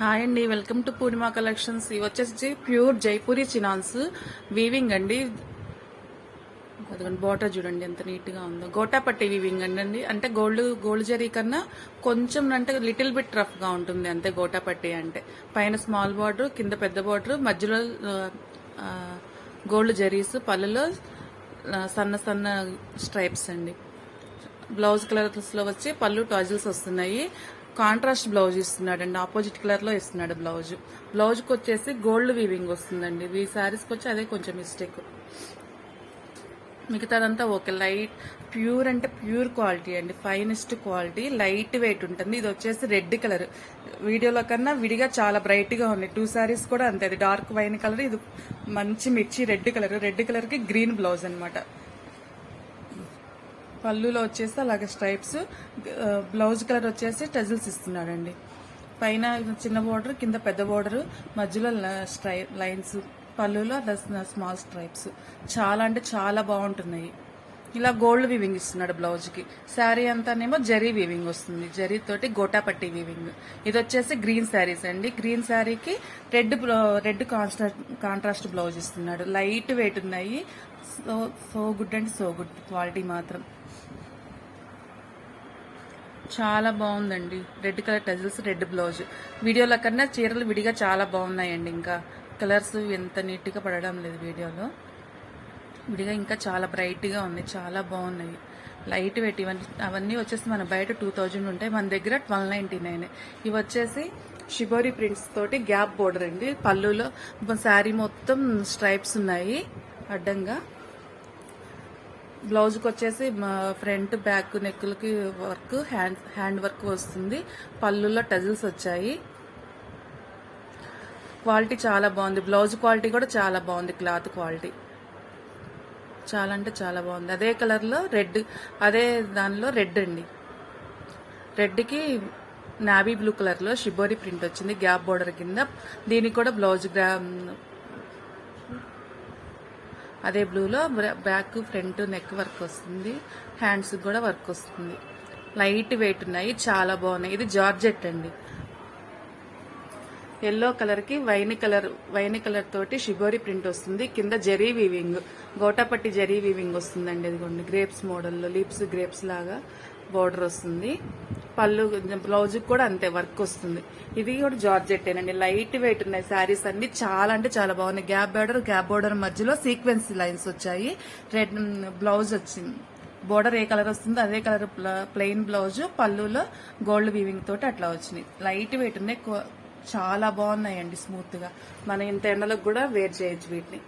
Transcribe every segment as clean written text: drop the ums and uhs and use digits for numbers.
Hi అండి, welcome to Purnima collections. ఇవి వచ్చేసి ప్యూర్ జైపూరి చినాన్స్ వీవింగ్ అండి. అదిగోండి బార్డర్ చూడండి ఎంత నీట్ గా ఉందో. గోటాపట్టి వీవింగ్ అండి. అంటే గోల్డ్ జరీ కన్నా కొంచెం అంటే లిటిల్ బిట్ రఫ్ గా ఉంటుంది అంతే. గోటాపట్టి అంటే పైన స్మాల్ బార్డర్, కింద పెద్ద బార్డర్, మధ్యలో గోల్డ్ జరీస్, పళ్ళులో సన్న సన్న స్ట్రైప్స్ అండి. బ్లౌజ్ కలర్స్ లో వచ్చి పళ్ళు టాజిల్స్ వస్తున్నాయి. కాంట్రాస్ట్ బ్లౌజ్ ఇస్తున్నాడండి, ఆపోజిట్ కలర్ లో ఇస్తున్నాడు బ్లౌజ్. బ్లౌజ్ కి వచ్చేసి గోల్డ్ వీవింగ్ వస్తుందండి. ఈ శారీస్ కి వచ్చి అదే కొంచెం మిస్టేక్, మిగతాదంతా ఓకే. లైట్ ప్యూర్ అంటే ప్యూర్ క్వాలిటీ అండి, ఫైనెస్ట్ క్వాలిటీ, లైట్ వెయిట్ ఉంటుంది. ఇది వచ్చేసి రెడ్ కలర్, వీడియోలో కన్నా విడిగా చాలా బ్రైట్ గా ఉన్నాయి. 2 శారీస్ కూడా అంతే. అది డార్క్ వైన్ కలర్, ఇది మంచి మిర్చి రెడ్ కలర్. రెడ్ కలర్ కి గ్రీన్ బ్లౌజ్ అనమాట. పళ్ళులో వచ్చేసి అలాగే స్ట్రైప్స్, బ్లౌజ్ కలర్ వచ్చేసి టజిల్స్ ఇస్తున్నాడండి. పైన చిన్న బోర్డర్, కింద పెద్ద బోర్డర్, మధ్యలో లైన్స్, పళ్ళులో స్మాల్ స్ట్రైప్స్. చాలా అంటే చాలా బాగుంటున్నాయి. ఇలా గోల్డ్ వీవింగ్ ఇస్తున్నాడు బ్లౌజ్ కి. శారీ అంతానేమో జరీ వీవింగ్ వస్తుంది, జరీ తోటి గోటాపట్టి వీవింగ్. ఇది వచ్చేసి గ్రీన్ శారీస్ అండి. గ్రీన్ శారీకి రెడ్ కాంట్రాస్ట్ బ్లౌజ్ ఇస్తున్నాడు. లైట్ వెయిట్ ఉన్నాయి. So good and so good quality మాత్రం చాలా బాగుందండి. Red colour tassels, red blouse. వీడియోలో కన్నా చీరలు విడిగా చాలా బాగున్నాయండి. ఇంకా కలర్స్ ఎంత నీట్గా పడడం లేదు వీడియోలో, విడిగా ఇంకా చాలా బ్రైట్గా ఉంది, చాలా బాగున్నాయి. లైట్ వెయిట్ అవన్నీ వచ్చేసి మన బయట 2000 ఉంటాయి, మన దగ్గర 1299. ఇవి వచ్చేసి షిబోరి ప్రింట్స్ తోటి గ్యాప్ బోర్డర్ అండి. పళ్ళులో శారీ మొత్తం స్ట్రైప్స్ ఉన్నాయి అడ్డంగా. బ్లౌజ్ కి వచ్చేసి ఫ్రంట్ బ్యాక్ నెక్కులకి వర్క్, హ్యాండ్ వర్క్ వస్తుంది. పళ్ళులో టజిల్స్ వచ్చాయి. క్వాలిటీ చాలా బాగుంది. బ్లౌజ్ క్వాలిటీ కూడా చాలా బాగుంది. క్లాత్ క్వాలిటీ చాలా అంటే చాలా బాగుంది. అదే కలర్ లో రెడ్, అదే దానిలో రెడ్ అండి. రెడ్ కి నావీ బ్లూ కలర్ లో షిబోరి ప్రింట్ వచ్చింది గ్యాప్ బోర్డర్ కింద. దీనికి కూడా బ్లౌజ్ అదే బ్లూలో బ్యాక్, ఫ్రంట్, నెక్ వర్క్ వస్తుంది. హ్యాండ్స్ కూడా వర్క్ వస్తుంది. లైట్ వెయిట్ ఉన్నాయి, చాలా బాగున్నాయి. ఇది జార్జెట్ అండి. ఎల్లో కలర్ కి వైన్ కలర్ తోటి షిబోరి ప్రింట్ వస్తుంది. కింద జరీ వీవింగ్, గోటాపట్టి జరీ వీవింగ్ వస్తుందండి. ఇదిగోండి గ్రేప్స్ మోడల్లో, లీప్స్ గ్రేప్స్ లాగా బోర్డర్ వస్తుంది. పళ్ళు బ్లౌజ్ కూడా అంతే వర్క్ వస్తుంది. ఇది కూడా జార్జెట్టేనండి. లైట్ వెయిట్ ఉన్నాయి శారీస్ అన్ని, చాలా అంటే చాలా బాగున్నాయి. గ్యాప్ బోర్డర్ మధ్యలో సీక్వెన్స్ లైన్స్ వచ్చాయి. రెడ్ బ్లౌజ్ వచ్చింది. బోర్డర్ ఏ కలర్ వస్తుందో అదే కలర్ ప్లెయిన్ బ్లౌజ్, పళ్ళులో గోల్డ్ వీవింగ్ తోటి అట్లా వచ్చినాయి. లైట్ వెయిట్ ఉన్నాయి, చాలా బాగున్నాయండి. స్మూత్ గా మనం ఇంత ఎండలకు కూడా వేర్ చేయొచ్చు వీటిని.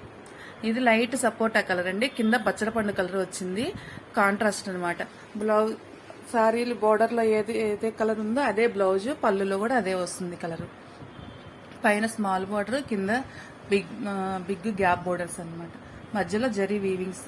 ఇది లైట్ సపోటా కలర్ అండి. కింద బచ్చలపండు కలర్ వచ్చింది, కాంట్రాస్ట్ అనమాట. బ్లౌజ్ శారీలు బోర్డర్ లో ఏదే కలర్ ఉందో అదే బ్లౌజ్, పళ్ళులో కూడా అదే వస్తుంది కలర్. పైన స్మాల్ బోర్డర్, కింద బిగ్ గ్యాప్ బోర్డర్స్ అనమాట. మధ్యలో జరీ వీవింగ్స్.